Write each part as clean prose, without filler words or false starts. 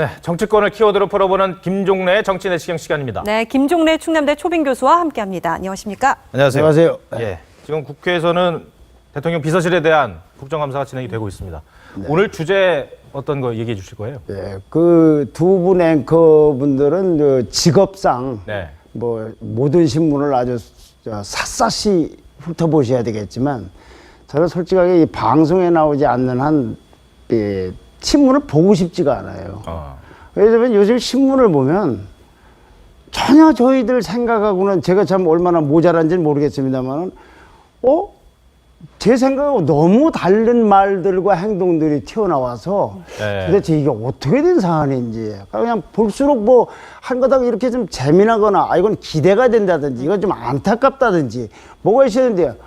네, 정치권을 키워드로 풀어보는 김종래의 정치 내시경 시간입니다. 네, 김종래 충남대 초빙 교수와 함께합니다. 안녕하십니까? 안녕하세요. 안녕하세요. 예, 지금 국회에서는 대통령 비서실에 대한 국정감사가 진행이 되고 있습니다. 네. 오늘 주제 어떤 거 얘기해 주실 거예요? 네, 그 두 분 앵커분들은 그 직업상 네. 뭐 모든 신문을 아주 샅샅이 훑어보셔야 되겠지만 저는 솔직하게 이 방송에 나오지 않는 한 신문을 보고 싶지가 않아요. 왜냐면 요즘 신문을 보면 전혀 저희들 생각하고는 제가 참 얼마나 모자란지는 모르겠습니다만 제 생각하고 너무 다른 말들과 행동들이 튀어나와서 네. 도대체 이게 어떻게 된 사안인지 그냥 볼수록 뭐 한 가닥 이렇게 좀 재미나거나 이건 기대가 된다든지 이건 좀 안타깝다든지 뭐가 있어야 되는데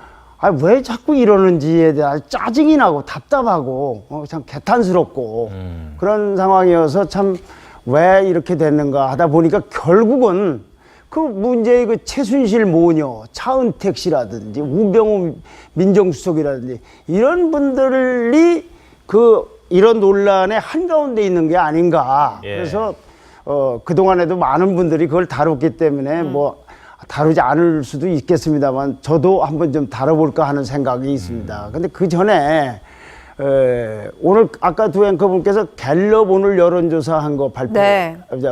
왜 자꾸 이러는지에 대한 짜증이 나고 답답하고 참 개탄스럽고 그런 상황이어서 참 왜 이렇게 됐는가 하다 보니까 결국은 그 문제의 그 최순실 모녀, 차은택 씨라든지 우병우 민정수석이라든지 이런 분들이 이런 논란의 한가운데 있는 게 아닌가. 예. 그래서 그동안에도 많은 분들이 그걸 다뤘기 때문에 뭐 다루지 않을 수도 있겠습니다만 저도 한번 좀 다뤄볼까 하는 생각이 있습니다. 근데 그 전에 오늘 아까 두 앵커분께서 갤럽 오늘 여론조사 한 거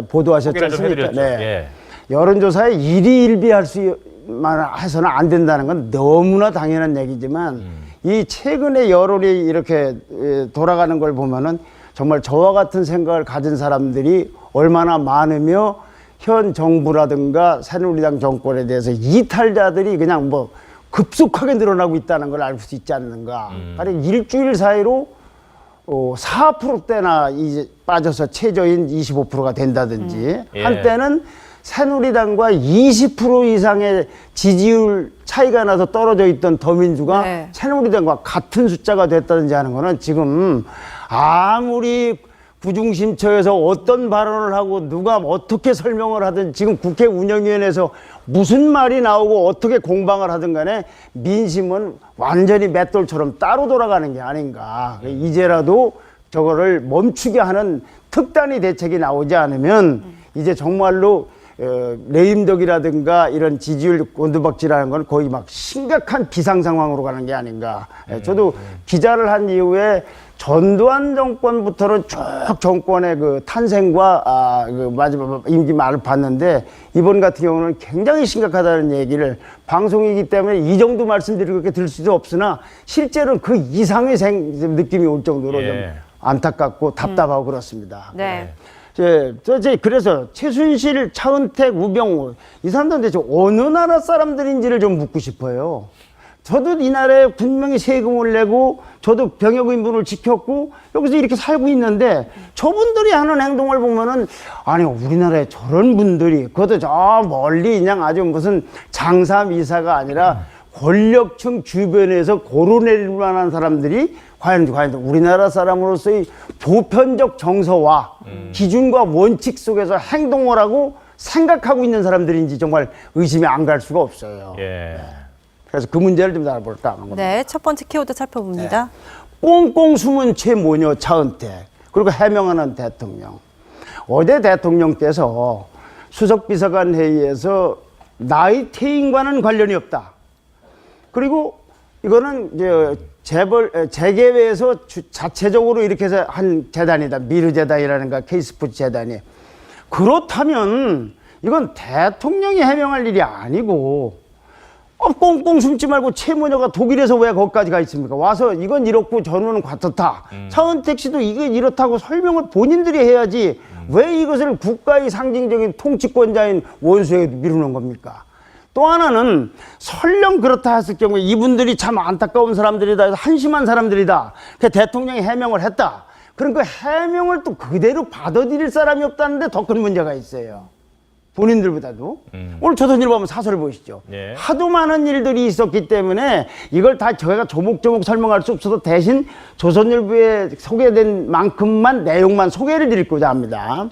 보도하셨지 않습니까? 네. 예. 여론조사에 일희일비할 수만 해서는 안 된다는 건 너무나 당연한 얘기지만 이 최근에 여론이 이렇게 돌아가는 걸 보면은 정말 저와 같은 생각을 가진 사람들이 얼마나 많으며 현 정부라든가 새누리당 정권에 대해서 이탈자들이 그냥 뭐 급속하게 늘어나고 있다는 걸 알 수 있지 않는가. 아니 일주일 사이로 4%대나 이제 빠져서 최저인 25%가 된다든지 한때는 새누리당과 20% 이상의 지지율 차이가 나서 떨어져 있던 더민주가 네. 새누리당과 같은 숫자가 됐다든지 하는 거는 지금 아무리 부중심처에서 어떤 발언을 하고 누가 어떻게 설명을 하든 지금 국회 운영위원회에서 무슨 말이 나오고 어떻게 공방을 하든 간에 민심은 완전히 맷돌처럼 따로 돌아가는 게 아닌가. 이제라도 저거를 멈추게 하는 특단의 대책이 나오지 않으면 이제 정말로 레임덕이라든가 이런 지지율 곤두박질하는 건 거의 막 심각한 비상 상황으로 가는 게 아닌가. 저도 기자를 한 이후에 전두환 정권부터는 쭉 정권의 그 탄생과 그 마지막 임기 말을 봤는데 이번 같은 경우는 굉장히 심각하다는 얘기를 방송이기 때문에 이 정도 말씀드리고 그렇게 들 수도 없으나 실제로는 그 이상의 느낌이 올 정도로 좀 안타깝고 답답하고 그렇습니다. 네. 그래서 최순실, 차은택, 우병우 이 사람들은 대체 어느 나라 사람들인지를 좀 묻고 싶어요. 저도 이 나라에 분명히 세금을 내고 저도 병역의무를 지켰고 여기서 이렇게 살고 있는데 저분들이 하는 행동을 보면은 아니 우리나라에 저런 분들이 그것도 저 멀리 그냥 아주 무슨 장사미사가 아니라 권력층 주변에서 고려낼 만한 사람들이 과연 우리나라 사람으로서의 보편적 정서와 기준과 원칙 속에서 행동을 하고 생각하고 있는 사람들인지 정말 의심이 안 갈 수가 없어요. 예. 그래서 그 문제를 좀 알아볼까 하는 겁니다. 네, 첫 번째 키워드 살펴봅니다. 네. 꽁꽁 숨은 최모녀 차은택 그리고 해명하는 대통령. 어제 대통령께서 수석비서관 회의에서 나의 퇴임과는 관련이 없다. 그리고 이거는 이제 재계회에서 자체적으로 이렇게 해서 한 재단이다. 미르재단이라는가 K스포츠 재단이. 그렇다면 이건 대통령이 해명할 일이 아니고 꽁꽁 숨지 말고 최모녀가 독일에서 왜 거기까지 가 있습니까? 와서 이건 이렇고 저는 같았다. 차은택 씨도 이게 이렇다고 설명을 본인들이 해야지 왜 이것을 국가의 상징적인 통치권자인 원수에게 미루는 겁니까? 또 하나는 설령 그렇다 했을 경우에 이분들이 참 안타까운 사람들이다 해서 한심한 사람들이다. 그 대통령이 해명을 했다. 그럼 그 해명을 또 그대로 받아들일 사람이 없다는데 더 큰 문제가 있어요. 본인들보다도. 오늘 조선일보 한번 사설을 보시죠. 예. 하도 많은 일들이 있었기 때문에 이걸 다 저희가 조목조목 설명할 수 없어도 대신 조선일보에 소개된 만큼만 내용만 소개를 드리고자 합니다.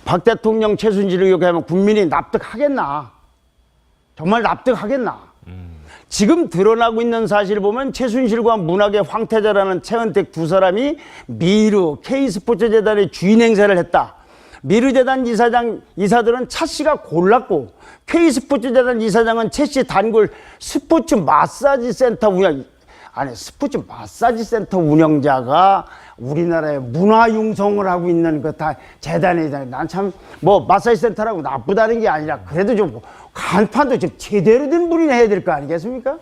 박 대통령 최순실을 이렇게 하면 국민이 납득하겠나? 정말 납득하겠나? 지금 드러나고 있는 사실을 보면 최순실과 문학의 황태자라는 최은택 두 사람이 미르 K스포츠 재단의 주인 행세를 했다. 미르재단 이사들은 차 씨가 골랐고, K스포츠재단 이사장은 최 씨 단골 스포츠 마사지 센터 스포츠 마사지 센터 운영자가 우리나라에 문화 융성을 하고 있는 그 다 재단이잖아요. 난 참 뭐 마사지 센터라고 나쁘다는 게 아니라 그래도 좀 간판도 좀 제대로 된 분이나 해야 될 거 아니겠습니까?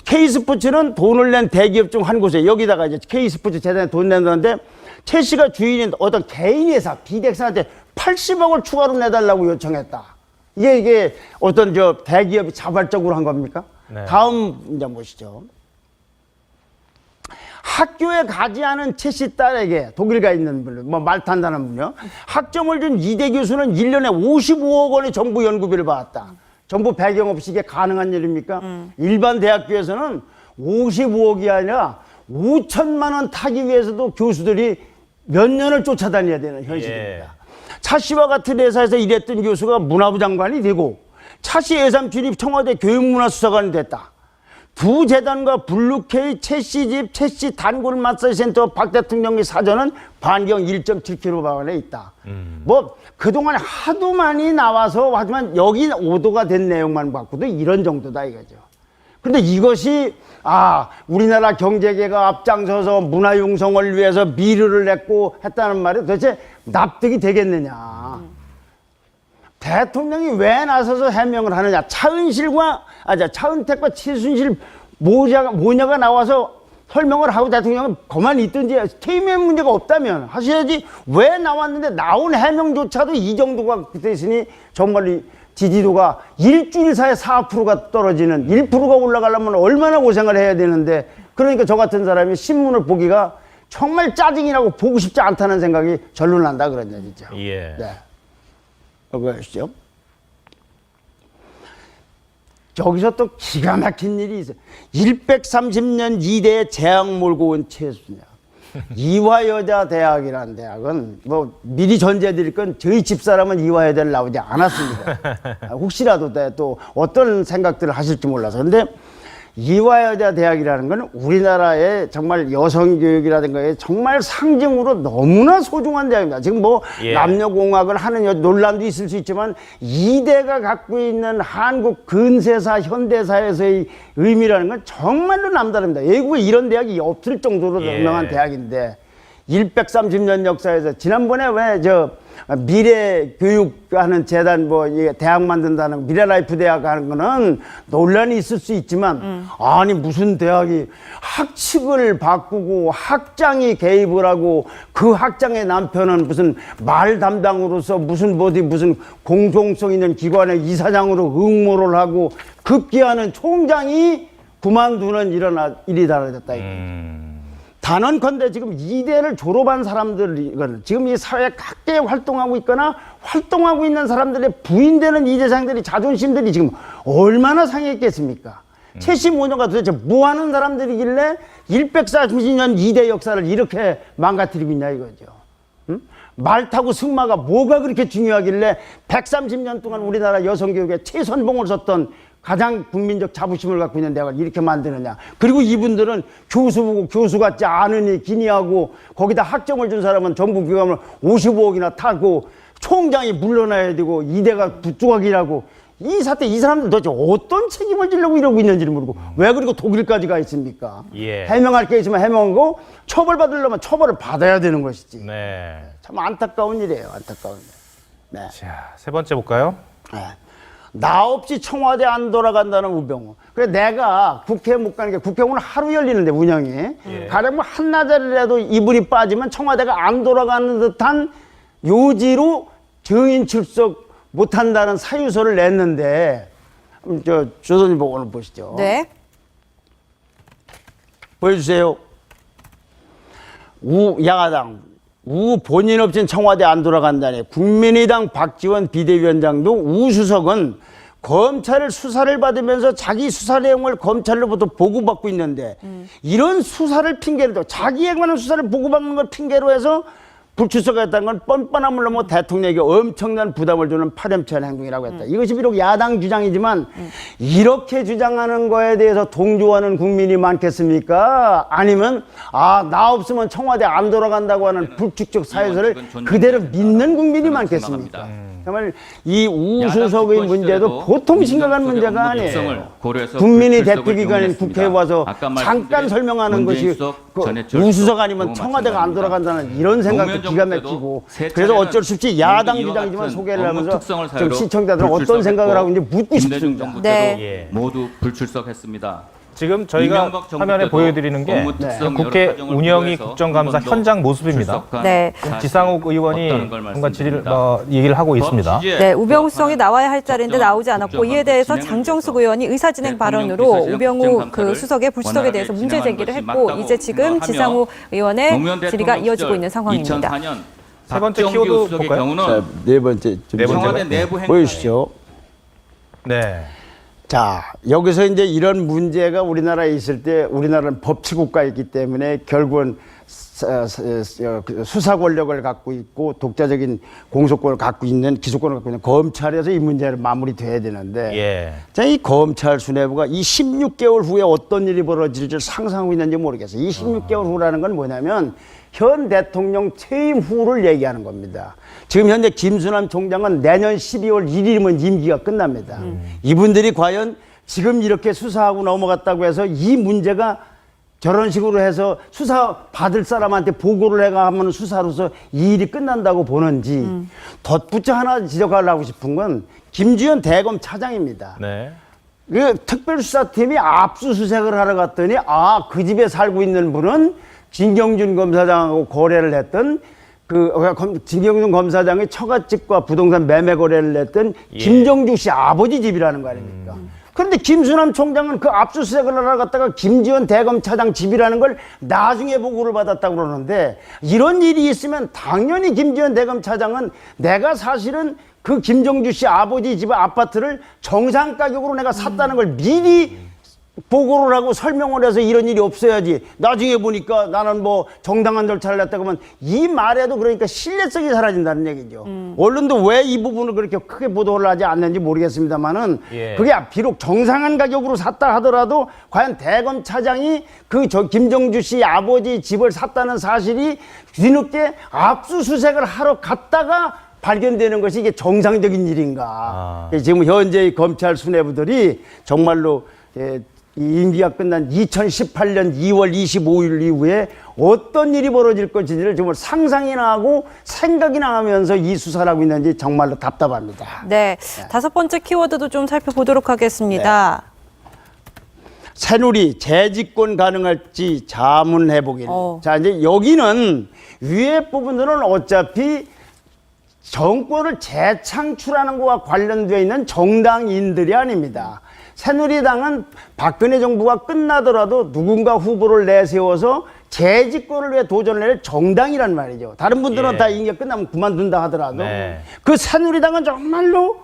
K스포츠는 돈을 낸 대기업 중 한 곳에 여기다가 이제 K스포츠 재단에 돈 낸다는데 최 씨가 주인인 어떤 개인 회사 비덱스한테 80억을 추가로 내달라고 요청했다. 이게 어떤 저 대기업이 자발적으로 한 겁니까? 네. 다음 문제 보시죠. 학교에 가지 않은 최 씨 딸에게 독일 가 있는 분, 말 탄다는 분요. 학점을 준 이대 교수는 1년에 55억 원의 정부 연구비를 받았다. 정부 배경 없이 이게 가능한 일입니까? 일반 대학교에서는 55억이 아니라 5천만 원 타기 위해서도 교수들이 몇 년을 쫓아다녀야 되는 현실입니다. 차 씨와 같은 회사에서 일했던 교수가 문화부 장관이 되고 차 씨 예산 출입 청와대 교육문화수사관이 됐다. 두 재단과 블루케이 최 씨 집 최 씨 단골 마사지 센터 박 대통령의 사전은 반경 1.7km 안에 있다. 뭐 그동안 하도 많이 나와서 하지만 여기 오도가 된 내용만 갖고도 이런 정도다 이거죠. 그런데 이것이 우리나라 경제계가 앞장서서 문화융성을 위해서 미르를 냈고 했다는 말이 도대체 납득이 되겠느냐. 대통령이 왜 나서서 해명을 하느냐. 차은택과 최순실 모녀가 나와서 설명을 하고 대통령은 가만히 있든지 퇴임의 문제가 없다면 하셔야지. 왜 나왔는데 나온 해명조차도 이 정도가 됐으니 정말 지지도가 일주일 사이에 4%가 떨어지는 1%가 올라가려면 얼마나 고생을 해야 되는데, 그러니까 저 같은 사람이 신문을 보기가 정말 짜증이 나고 보고 싶지 않다는 생각이 절로 난다 그런 얘기죠. 예. 네. 이거 아시죠? 저기서 또 기가 막힌 일이 있어요. 130년 이대에 재앙 몰고 온 최순영. 이화여자대학이라는 대학은 뭐 미리 전제드릴 건 저희 집사람은 이화여대를 나오지 않았습니다. 혹시라도 또 어떤 생각들을 하실지 몰라서. 근데 이화여자대학이라는 건 우리나라의 정말 여성교육이라든가 정말 상징으로 너무나 소중한 대학입니다. 지금 뭐 남녀공학을 하는 논란도 있을 수 있지만 이대가 갖고 있는 한국 근세사 현대사에서의 의미라는 건 정말로 남다릅니다. 외국에 이런 대학이 없을 정도로 유명한 대학인데 130년 역사에서 지난번에 왜 미래교육하는 재단 대학 만든다는 미래라이프 대학 하는 거는 논란이 있을 수 있지만 아니 무슨 대학이 학칙을 바꾸고 학장이 개입을 하고 그 학장의 남편은 무슨 말 담당으로서 무슨 공정성 있는 기관의 이사장으로 응모를 하고 급기야는 총장이 그만두는 일이 달아졌다. 단언컨대 지금 이대를 졸업한 사람들, 지금 이 사회 각계에 활동하고 있거나 활동하고 있는 사람들의 부인되는 이대생들이 자존심들이 지금 얼마나 상했겠습니까? 최씨 모녀가 도대체 뭐 하는 사람들이길래 140년 이대 역사를 이렇게 망가뜨리고 있냐 이거죠. 응? 말 타고 승마가 뭐가 그렇게 중요하길래 130년 동안 우리나라 여성교육에 최선봉을 섰던 가장 국민적 자부심을 갖고 있는 대학을 이렇게 만드느냐. 그리고 이분들은 교수 보고 교수 같지 않으니 기니하고 거기다 학점을 준 사람은 정부 교감을 55억이나 타고 총장이 물러나야 되고 이대가 부조각이라고. 이 사람들 도대체 어떤 책임을 지려고 이러고 있는지를 모르고 왜 그리고 독일까지 가 있습니까? 해명할 게 있으면 해명하고 처벌받으려면 처벌을 받아야 되는 것이지. 네. 참 안타까운 일이에요. 안타까운 일. 네. 자, 세 번째 볼까요? 네. 나 없이 청와대 안 돌아간다는 우병우. 그래 내가 국회에 못 가는 게 국회는 하루 열리는데 운영이 가령 한나절이라도 이불이 빠지면 청와대가 안 돌아가는 듯한 요지로 증인 출석 못한다는 사유서를 냈는데 조선일보 오늘 보시죠. 네. 보여주세요. 야당 본인 없인 청와대 안 돌아간다니. 국민의당 박지원 비대위원장도 우수석은 검찰을 수사를 받으면서 자기 수사 내용을 검찰로부터 보고받고 있는데 이런 수사를 핑계로 자기에 관한 수사를 보고받는 걸 핑계로 해서 불출석했다는 건 뻔뻔한 물로 뭐 대통령에게 엄청난 부담을 주는 파렴치한 행동이라고 했다. 이것이 비록 야당 주장이지만 이렇게 주장하는 거에 대해서 동조하는 국민이 많겠습니까? 아니면 나 없으면 청와대 안 돌아간다고 하는 불축적 사유서를 그대로 믿는 국민이 많겠습니까? 정말 이 우수석의 문제도 보통 심각한 문제가 아니에요. 국민이 대표기관인 국회에 와서 잠깐 설명하는 것이 그 우수석 아니면 청와대가 안 돌아간다는 이런 생각도 기가 막히고, 그래서 어쩔 수 없이 야당 주장이지만 소개를 하면서 좀 시청자들은 어떤 생각을 하고 있는지 묻고 싶습니다. 네. 모두 불출석했습니다. 지금 저희가 화면에 보여드리는 게 국회 운영위 국정감사 현장 모습입니다. 네. 지상욱 의원이 뭔가 질의를 얘기를 하고 있습니다. 네, 우병우 수석이 나와야 할 자리인데 나오지 않았고, 이에 대해서 장정숙 의원이 의사진행 발언으로 우병우 그 수석의 불출석에 대해서 문제 제기를 했고, 이제 지금 지상욱 의원의 질의가 이어지고 있는 상황입니다. 세 번째 키워드 볼까요? 자, 네 번째 좀 청와대 내부 행사에 보여주시죠. 네. 자, 여기서 이제 이런 문제가 우리나라에 있을 때, 우리나라는 법치국가이기 때문에 결국은 수사 권력을 갖고 있고 독자적인 공소권을 갖고 있는, 기소권을 갖고 있는 검찰에서 이 문제를 마무리돼야 되는데, 자, 이 검찰 수뇌부가 이 16개월 후에 어떤 일이 벌어질지 상상하고 있는지 모르겠어요. 이 16개월 후라는 건 뭐냐면 현 대통령 퇴임 후를 얘기하는 겁니다. 지금 현재 김수남 총장은 내년 12월 1일이면 임기가 끝납니다. 이분들이 과연 지금 이렇게 수사하고 넘어갔다고 해서 이 문제가 저런 식으로 해서 수사 받을 사람한테 보고를 해가 하면 수사로서 이 일이 끝난다고 보는지, 덧붙여 하나 지적하려고 싶은 건 김주현 대검 차장입니다. 네. 그 특별수사팀이 압수수색을 하러 갔더니 그 집에 살고 있는 분은 진경준 검사장하고 거래를 했던 진경준 검사장의 처갓집과 부동산 매매 거래를 했던 김정주 씨 아버지 집이라는 거 아닙니까? 그런데 김수남 총장은 그 압수수색을 하러 갔다가 김지원 대검차장 집이라는 걸 나중에 보고를 받았다고 그러는데, 이런 일이 있으면 당연히 김지원 대검차장은 내가 사실은 그 김정주 씨 아버지 집 아파트를 정상 가격으로 내가 샀다는 걸 미리 보고를 하고 설명을 해서 이런 일이 없어야지, 나중에 보니까 나는 뭐 정당한 절차를 했다고 하면 이 말에도 그러니까 신뢰성이 사라진다는 얘기죠. 언론도 왜 이 부분을 그렇게 크게 보도를 하지 않는지 모르겠습니다만은, 그게 비록 정상한 가격으로 샀다 하더라도 과연 대검 차장이 김정주 씨 아버지 집을 샀다는 사실이 뒤늦게 압수수색을 하러 갔다가 발견되는 것이 이게 정상적인 일인가. 지금 현재 검찰 수뇌부들이 정말로 이 임기가 끝난 2018년 2월 25일 이후에 어떤 일이 벌어질 것인지를 정말 상상이나 하고 생각이나 하면서 이 수사를 하고 있는지 정말로 답답합니다. 네. 다섯 번째 키워드도 좀 살펴보도록 하겠습니다. 새누리 재집권 가능할지 자문해보기는. 자, 이제 여기는 위에 부분들은 어차피 정권을 재창출하는 것과 관련되어 있는 정당인들이 아닙니다. 새누리당은 박근혜 정부가 끝나더라도 누군가 후보를 내세워서 재집권을 위해 도전을 할 정당이란 말이죠. 다른 분들은 다 임기가 끝나면 그만둔다 하더라도 그 새누리당은 정말로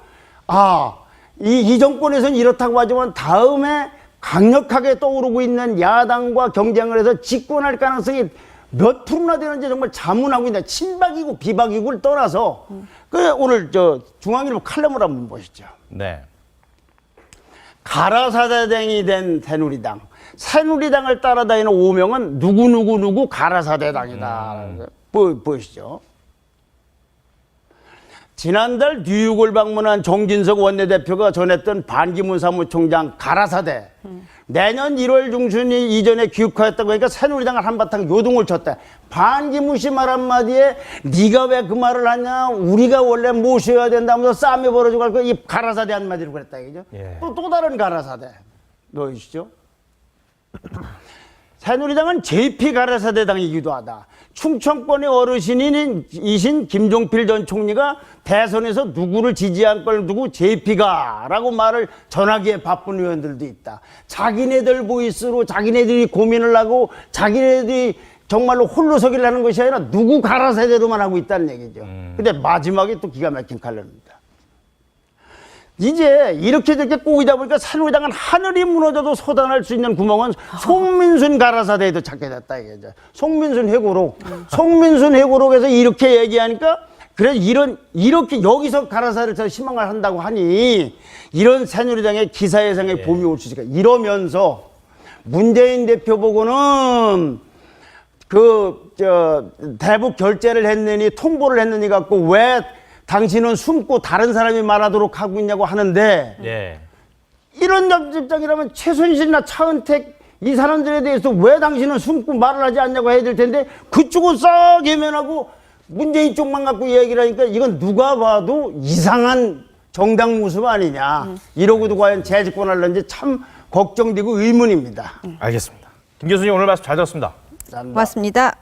이 정권에서는 이렇다고 하지만 다음에 강력하게 떠오르고 있는 야당과 경쟁을 해서 집권할 가능성이 몇 프로나 되는지 정말 자문하고 있는데, 친박이고 비박이고를 떠나서 오늘 중앙일보 칼럼을 한번 보시죠. 네. 가라사대당이 된 새누리당, 새누리당을 따라다니는 오명은 누구 가라사대당이다. 보시죠. 지난달 뉴욕을 방문한 정진석 원내대표가 전했던 반기문 사무총장 가라사대, 내년 1월 중순이 이전에 귀국하였다고 하니까 새누리당을 한바탕 요동을 쳤다. 반기문 씨 말 한마디에 네가 왜 그 말을 하냐, 우리가 원래 모셔야 된다면서 싸움이 벌어지고 할 거, 이 가라사대 한마디로 그랬다 이거죠. 또 다른 가라사대 넣으시죠. 새누리당은 JP 가라사대당이기도 하다. 충청권의 어르신이신 김종필 전 총리가 대선에서 누구를 지지한 걸 두고 JP가 라고 말을 전하기에 바쁜 의원들도 있다. 자기네들 보이스로 자기네들이 고민을 하고 자기네들이 정말로 홀로 서기를 하는 것이 아니라 누구 가라사대로만 하고 있다는 얘기죠. 근데 마지막에 또 기가 막힌 칼럼입니다. 이제 이렇게 저렇게 꼬이다 보니까 새누리당은 하늘이 무너져도 소단할 수 있는 구멍은 송민순 가라사대에도 찾게 됐다 이게. 송민순 회고록. 송민순 회고록에서 이렇게 얘기하니까 그래 이렇게 여기서 가라사를 저 희망을 한다고 하니 이런 새누리당의 기사회생의 봄이 올 수 있을까 이러면서 문재인 대표 보고는 대북 결제를 했느니 통보를 했느니 갖고 왜 당신은 숨고 다른 사람이 말하도록 하고 있냐고 하는데 예. 이런 입장이라면 최순실이나 차은택 이 사람들에 대해서 왜 당신은 숨고 말을 하지 않냐고 해야 될 텐데 그쪽은 싹 외면하고 문재인 쪽만 갖고 얘기를 하니까 이건 누가 봐도 이상한 정당 모습 아니냐. 이러고도 과연 재집권할런지 참 걱정되고 의문입니다. 알겠습니다. 김 교수님 오늘 말씀 잘 들었습니다. 고맙습니다.